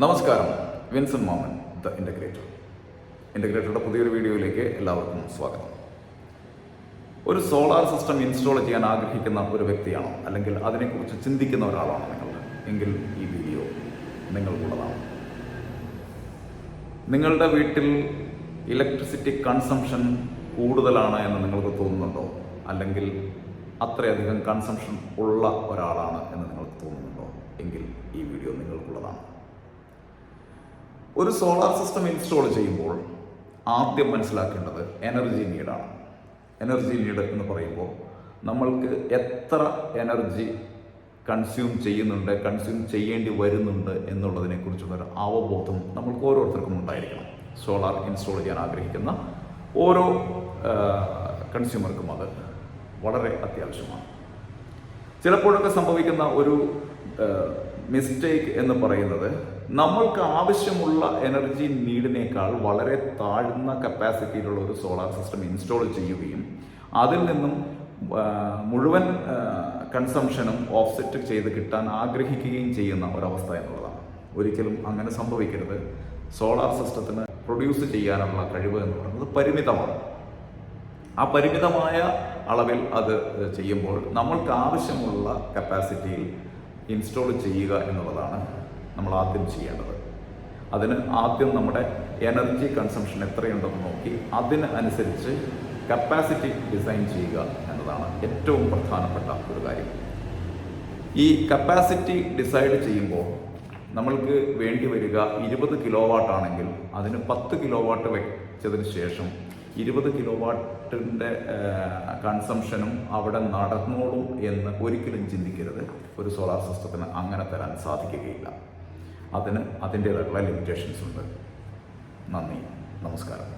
നമസ്കാരം, വിൻസൻ മോമൻ ദ ഇൻ്റഗ്രേറ്ററുടെ പുതിയൊരു വീഡിയോയിലേക്ക് എല്ലാവർക്കും സ്വാഗതം. ഒരു സോളാർ സിസ്റ്റം ഇൻസ്റ്റാൾ ചെയ്യാൻ ആഗ്രഹിക്കുന്ന ഒരു വ്യക്തിയാണോ, അല്ലെങ്കിൽ അതിനെക്കുറിച്ച് ചിന്തിക്കുന്ന ഒരാളാണോ നിങ്ങൾ എങ്കിൽ ഈ വീഡിയോ നിങ്ങൾക്കുള്ളതാണ്. നിങ്ങളുടെ വീട്ടിൽ ഇലക്ട്രിസിറ്റി കൺസംഷൻ കൂടുതലാണ് എന്ന് നിങ്ങൾക്ക് തോന്നുന്നുണ്ടോ, അല്ലെങ്കിൽ അത്രയധികം കൺസംഷൻ ഉള്ള ഒരാളാണ് എന്ന് നിങ്ങൾക്ക് തോന്നുന്നുണ്ടോ എങ്കിൽ ഈ വീഡിയോ നിങ്ങൾക്കുള്ളതാണ്. ഒരു സോളാർ സിസ്റ്റം ഇൻസ്റ്റാൾ ചെയ്യുമ്പോൾ ആദ്യം മനസ്സിലാക്കേണ്ടത് എനർജി നീഡാണ്. എനർജി നീഡ് എന്ന് പറയുമ്പോൾ നമ്മൾക്ക് എത്ര എനർജി കൺസ്യൂം ചെയ്യേണ്ടി വരുന്നുണ്ട് എന്നുള്ളതിനെക്കുറിച്ചുള്ളൊരു അവബോധം നമ്മൾക്ക് ഓരോരുത്തർക്കും ഉണ്ടായിരിക്കണം. സോളാർ ഇൻസ്റ്റാൾ ചെയ്യാൻ ആഗ്രഹിക്കുന്ന ഓരോ കൺസ്യൂമർക്കും അത് വളരെ അത്യാവശ്യമാണ്. ചിലപ്പോഴൊക്കെ സംഭവിക്കുന്ന ഒരു മിസ്റ്റേക്ക് എന്ന് പറയുന്നത്, നമ്മൾക്ക് ആവശ്യമുള്ള എനർജി നീഡിനേക്കാൾ വളരെ താഴ്ന്ന കപ്പാസിറ്റിയിലുള്ള ഒരു സോളാർ സിസ്റ്റം ഇൻസ്റ്റാൾ ചെയ്യുകയും അതിൽ നിന്നും മുഴുവൻ കൺസംഷനും ഓഫ്സെറ്റ് ചെയ്ത് കിട്ടാൻ ആഗ്രഹിക്കുകയും ചെയ്യുന്ന ഒരവസ്ഥ എന്നുള്ളതാണ്. ഒരിക്കലും അങ്ങനെ സംഭവിക്കരുത്. സോളാർ സിസ്റ്റത്തിന് പ്രൊഡ്യൂസ് ചെയ്യാനുള്ള കഴിവ് എന്ന് പറയുന്നത് പരിമിതമാണ്. ആ പരിമിതമായ അളവിൽ അത് ചെയ്യുമ്പോൾ നമ്മൾക്ക് ആവശ്യമുള്ള കപ്പാസിറ്റിയിൽ ഇൻസ്റ്റാൾ ചെയ്യുക എന്നുള്ളതാണ് നമ്മൾ ആദ്യം ചെയ്യേണ്ടത്. അതിന് ആദ്യം നമ്മുടെ എനർജി കൺസംഷൻ എത്രയുണ്ടെന്ന് നോക്കി അതിന് അനുസരിച്ച് കപ്പാസിറ്റി ഡിസൈൻ ചെയ്യുക എന്നതാണ് ഏറ്റവും പ്രധാനപ്പെട്ട ഒരു കാര്യം. ഈ കപ്പാസിറ്റി ഡിസൈഡ് ചെയ്യുമ്പോൾ നമ്മൾക്ക് വേണ്ടി വരിക 20 കിലോ വാട്ട് ആണെങ്കിൽ അതിന് 10 കിലോ വാട്ട് വെച്ചതിന് ശേഷം 20 കിലോ വാട്ടിൻ്റെ കൺസംഷനും അവിടെ നടന്നോളും എന്ന് ഒരിക്കലും ചിന്തിക്കരുത്. ഒരു സോളാർ സിസ്റ്റത്തിന് അങ്ങനെ തരാൻ സാധിക്കുകയില്ല. അതിന് അതിൻ്റേതായിട്ടുള്ള ലിമിറ്റേഷൻസ് ഉണ്ട്. നന്ദി, നമസ്കാരം.